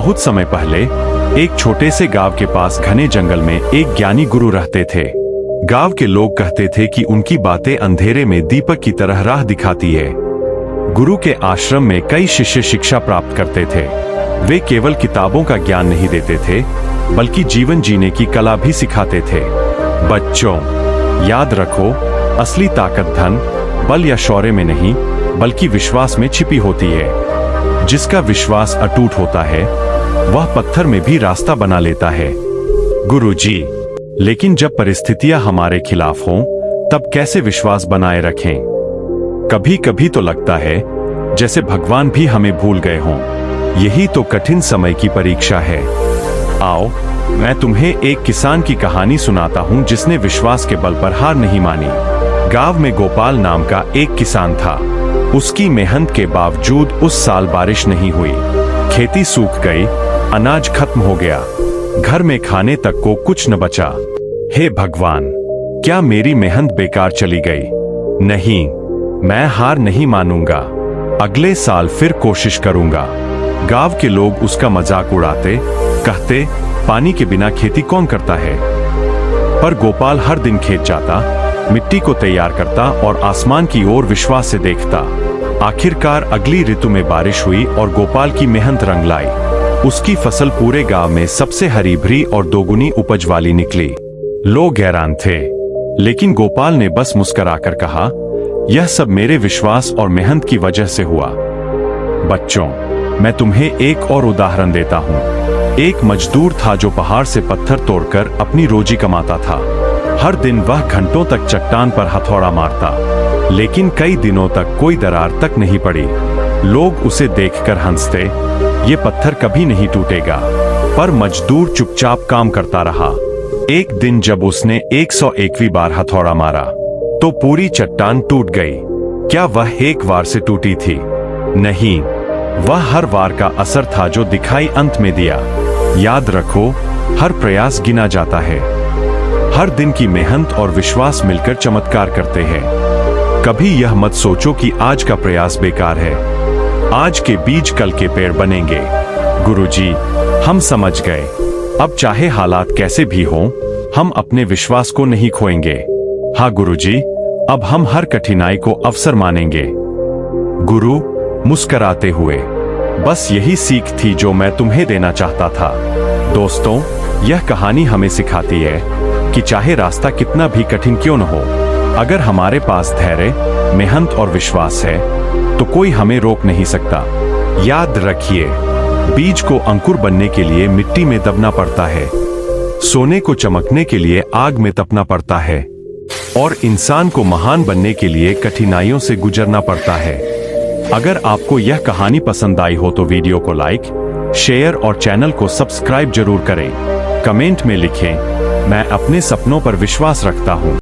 बहुत समय पहले एक छोटे से गांव के पास घने जंगल में एक ज्ञानी गुरु रहते थे। गांव के लोग कहते थे कि उनकी बातें अंधेरे में दीपक की तरह राह दिखाती है। गुरु के आश्रम में कई शिष्य शिक्षा प्राप्त करते थे। वे केवल किताबों का ज्ञान नहीं देते थे, बल्कि जीवन जीने की कला भी सिखाते थे। बच्चों, याद रखो, असली ताकत धन, बल या शौर्य में नहीं, बल्कि विश्वास में छिपी होती है। जिसका विश्वास अटूट होता है, वह पत्थर में भी रास्ता बना लेता है। गुरुजी, लेकिन जब परिस्थितियां हमारे खिलाफ हों, तब कैसे विश्वास बनाए रखें? कभी कभी तो लगता है जैसे भगवान भी हमें भूल गए हों। यही तो कठिन समय की परीक्षा है। आओ, मैं तुम्हें एक किसान की कहानी सुनाता हूं जिसने विश्वास के बल पर हार नहीं मानी। गांव में गोपाल नाम का एक किसान था। उसकी मेहनत के बावजूद उस साल बारिश नहीं हुई। खेती सूख गई, अनाज खत्म हो गया, घर में खाने तक को कुछ न बचा। हे भगवान, क्या मेरी मेहनत बेकार चली गई? नहीं, मैं हार नहीं मानूंगा। अगले साल फिर कोशिश करूंगा। गांव के लोग उसका मजाक उड़ाते, कहते, पानी के बिना खेती कौन करता है? पर गोपाल हर दिन खेत जाता, मिट्टी को तैयार करता और आसमान की ओर विश्वास से देखता। आखिरकार अगली ऋतु में बारिश हुई और गोपाल की मेहनत रंग लाई। उसकी फसल पूरे गांव में सबसे हरी भरी और दोगुनी उपज वाली निकली। लोग हैरान थे, लेकिन गोपाल ने बस मुस्कुराकर कहा, यह सब मेरे विश्वास और मेहनत की वजह से हुआ। बच्चों, मैं तुम्हें एक और उदाहरण देता हूँ। एक मजदूर था जो पहाड़ से पत्थर तोड़कर अपनी रोजी कमाता था। हर दिन वह घंटों तक चट्टान पर हथौड़ा मारता, लेकिन कई दिनों तक कोई दरार तक नहीं पड़ी। लोग उसे देखकर हंसते, ये पत्थर कभी नहीं टूटेगा। पर मजदूर चुपचाप काम करता रहा। एक दिन जब उसने 101वीं बार हथौड़ा मारा, तो पूरी चट्टान टूट गई। क्या वह एक बार से टूटी थी? नहीं, वह हर बार का असर था जो दिखाई अंत में दिया। याद रखो, हर प्रयास गिना जाता है। हर दिन की मेहनत और विश्वास मिलकर चमत्कार करते हैं। कभी यह मत सोचो कि आज का प्रयास बेकार है। आज के बीज कल के पेड़ बनेंगे। गुरुजी, हम समझ गए। अब चाहे हालात कैसे भी हों, हम अपने विश्वास को नहीं खोएंगे। हाँ गुरुजी, अब हम हर कठिनाई को अवसर मानेंगे। गुरु मुस्कुराते हुए, बस यही सीख थी जो मैं तुम्हें देना चाहता था। दोस्तों, यह कहानी हमें सिखाती है कि चाहे रास्ता कितना भी कठिन क्यों न हो, अगर हमारे पास धैर्य, मेहनत और विश्वास है, तो कोई हमें रोक नहीं सकता। याद रखिए, बीज को अंकुर बनने के लिए मिट्टी में दबना पड़ता है, सोने को चमकने के लिए आग में तपना पड़ता है, और इंसान को महान बनने के लिए कठिनाइयों से गुजरना पड़ता है। अगर आपको यह कहानी पसंद आई हो तो वीडियो को लाइक, शेयर और चैनल को सब्सक्राइब जरूर करें। कमेंट में लिखें, मैं अपने सपनों पर विश्वास रखता हूं।